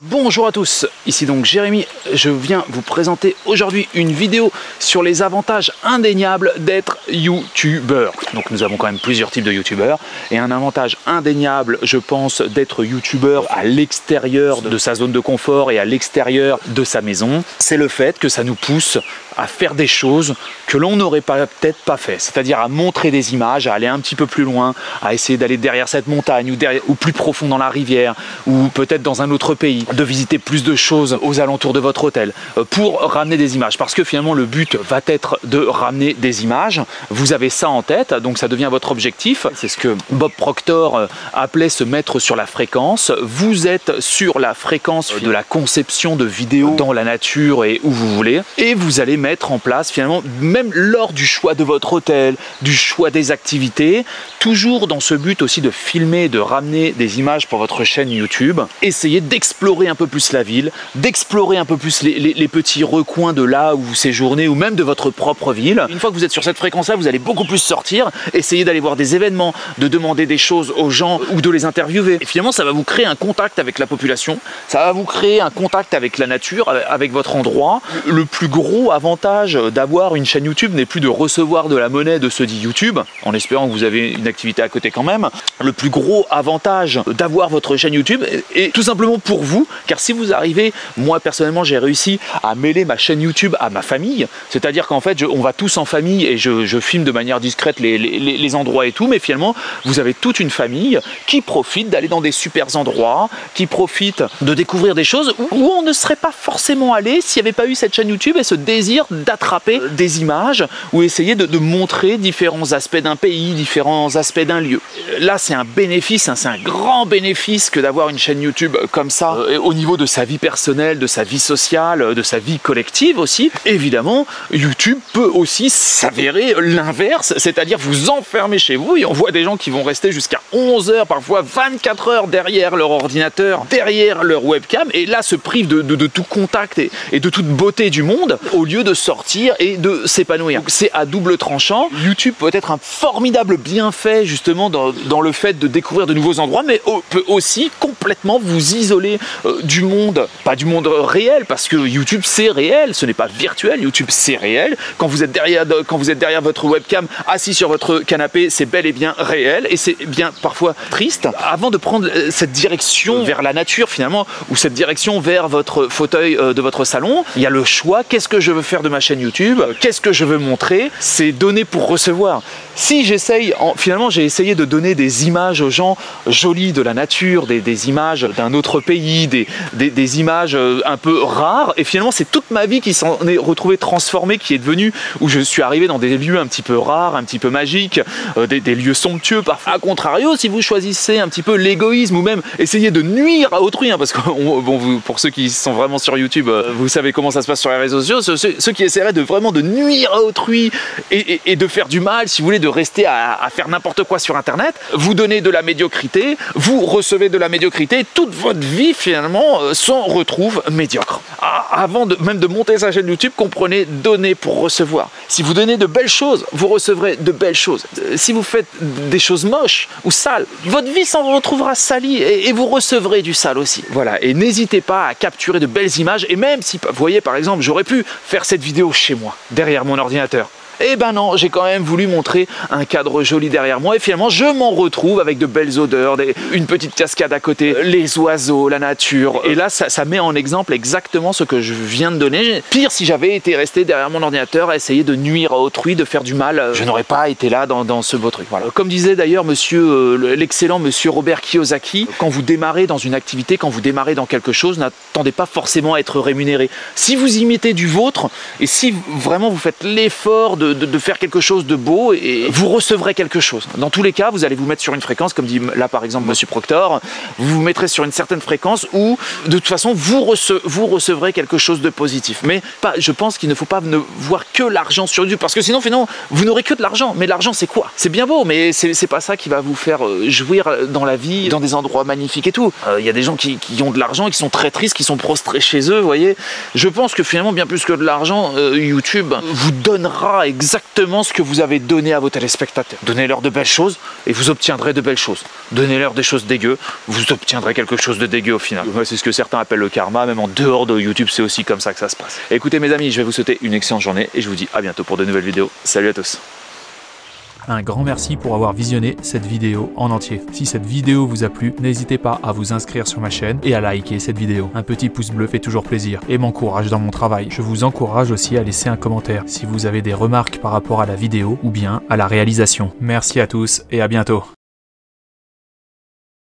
Bonjour à tous, ici donc Jérémy, je viens vous présenter aujourd'hui une vidéo sur les avantages indéniables d'être youtubeur. Donc nous avons quand même plusieurs types de youtubeurs et un avantage indéniable, je pense, d'être youtubeur à l'extérieur de sa zone de confort et à l'extérieur de sa maison, c'est le fait que ça nous pousse à faire des choses que l'on n'aurait peut-être pas fait, c'est-à-dire à montrer des images, à aller un petit peu plus loin, à essayer d'aller derrière cette montagne ou plus profond dans la rivière ou peut-être dans un autre pays, de visiter plus de choses aux alentours de votre hôtel pour ramener des images, parce que finalement le but va être de ramener des images. Vous avez ça en tête, donc ça devient votre objectif. C'est ce que Bob Proctor appelait se mettre sur la fréquence. Vous êtes sur la fréquence de la conception de vidéos dans la nature et où vous voulez, et vous allez mettre en place finalement, même lors du choix de votre hôtel, du choix des activités, toujours dans ce but aussi de filmer, de ramener des images pour votre chaîne YouTube. Essayez d'explorer un peu plus la ville, d'explorer un peu plus les petits recoins de là où vous séjournez ou même de votre propre ville. Une fois que vous êtes sur cette fréquence-là, vous allez beaucoup plus sortir, essayer d'aller voir des événements, de demander des choses aux gens ou de les interviewer. Et finalement, ça va vous créer un contact avec la population, ça va vous créer un contact avec la nature, avec votre endroit. Le plus gros avantage d'avoir une chaîne YouTube n'est plus de recevoir de la monnaie de ce dit YouTube, en espérant que vous avez une activité à côté quand même. Le plus gros avantage d'avoir votre chaîne YouTube est tout simplement pour vous, car si vous arrivez, moi personnellement j'ai réussi à mêler ma chaîne YouTube à ma famille, c'est-à-dire qu'en fait on va tous en famille et je filme de manière discrète les endroits et tout, mais finalement vous avez toute une famille qui profite d'aller dans des super endroits, qui profite de découvrir des choses où on ne serait pas forcément allé s'il n'y avait pas eu cette chaîne YouTube et ce désir d'attraper des images ou essayer de montrer différents aspects d'un pays, différents aspects d'un lieu. Là c'est un bénéfice, c'est un grand bénéfice que d'avoir une chaîne YouTube comme ça, au niveau de sa vie personnelle, de sa vie sociale, de sa vie collective aussi. Évidemment, YouTube peut aussi s'avérer l'inverse, c'est-à-dire vous enfermer chez vous, et on voit des gens qui vont rester jusqu'à 11 heures, parfois 24 heures derrière leur ordinateur, derrière leur webcam, et là se privent de tout contact et de toute beauté du monde, au lieu de sortir et de s'épanouir. C'est à double tranchant. YouTube peut être un formidable bienfait justement dans le fait de découvrir de nouveaux endroits, mais peut aussi complètement vous isoler du monde, pas du monde réel, parce que YouTube c'est réel, ce n'est pas virtuel, YouTube c'est réel. Quand vous êtes derrière votre webcam, assis sur votre canapé, c'est bel et bien réel, et c'est bien parfois triste. Avant de prendre cette direction vers la nature finalement, ou cette direction vers votre fauteuil de votre salon, il y a le choix. Qu'est-ce que je veux faire de ma chaîne YouTube? Qu'est-ce que je veux montrer? C'est donner pour recevoir. Si j'essaye, finalement j'ai essayé de donner des images aux gens jolies de la nature, des images d'un autre pays, des images un peu rares, et finalement c'est toute ma vie qui s'en est retrouvée transformée, qui est devenue, où je suis arrivé dans des lieux un petit peu rares, un petit peu magiques, des lieux somptueux parfois. A contrario, si vous choisissez un petit peu l'égoïsme ou même essayer de nuire à autrui, hein, parce que bon, pour ceux qui sont vraiment sur YouTube, vous savez comment ça se passe sur les réseaux sociaux, ceux qui essaieraient vraiment de nuire à autrui et de faire du mal, si vous voulez, de rester à faire n'importe quoi sur internet, vous donnez de la médiocrité, vous recevez de la médiocrité, toute votre vie finalement s'en retrouve médiocre. Avant même de monter sa chaîne YouTube, comprenez, donner pour recevoir. Si vous donnez de belles choses, vous recevrez de belles choses. Si vous faites des choses moches ou sales, votre vie s'en retrouvera salie et vous recevrez du sale aussi. Voilà, et n'hésitez pas à capturer de belles images, et même si, vous voyez par exemple, j'aurais pu faire cette vidéo chez moi, derrière mon ordinateur. Eh ben non, j'ai quand même voulu montrer un cadre joli derrière moi, et finalement je m'en retrouve avec de belles odeurs, une petite cascade à côté, les oiseaux, la nature, et là ça met en exemple exactement ce que je viens de donner. Pire, si j'avais été resté derrière mon ordinateur à essayer de nuire à autrui, de faire du mal, je n'aurais pas été là dans ce beau truc. Voilà. Comme disait d'ailleurs l'excellent monsieur Robert Kiyosaki, quand vous démarrez dans une activité, quand vous démarrez dans quelque chose, n'attendez pas forcément à être rémunéré. Si vous imitez du vôtre, et si vraiment vous faites l'effort de faire quelque chose de beau, et vous recevrez quelque chose. Dans tous les cas, vous allez vous mettre sur une fréquence, comme dit là par exemple monsieur Proctor, vous vous mettrez sur une certaine fréquence où de toute façon vous recevrez quelque chose de positif. Mais je pense qu'il ne faut pas ne voir que l'argent sur YouTube, parce que sinon finalement vous n'aurez que de l'argent. Mais l'argent c'est quoi? C'est bien beau, mais c'est pas ça qui va vous faire jouir dans la vie, dans des endroits magnifiques et tout. Il y a des gens qui ont de l'argent et qui sont très tristes, qui sont prostrés chez eux, vous voyez. Je pense que finalement bien plus que de l'argent, YouTube vous donnera exactement ce que vous avez donné à vos téléspectateurs. Donnez-leur de belles choses et vous obtiendrez de belles choses. Donnez-leur des choses dégueu, vous obtiendrez quelque chose de dégueu au final. Ouais, c'est ce que certains appellent le karma, même en dehors de YouTube, c'est aussi comme ça que ça se passe. Écoutez mes amis, je vais vous souhaiter une excellente journée et je vous dis à bientôt pour de nouvelles vidéos. Salut à tous. Un grand merci pour avoir visionné cette vidéo en entier. Si cette vidéo vous a plu, n'hésitez pas à vous inscrire sur ma chaîne et à liker cette vidéo. Un petit pouce bleu fait toujours plaisir et m'encourage dans mon travail. Je vous encourage aussi à laisser un commentaire si vous avez des remarques par rapport à la vidéo ou bien à la réalisation. Merci à tous et à bientôt.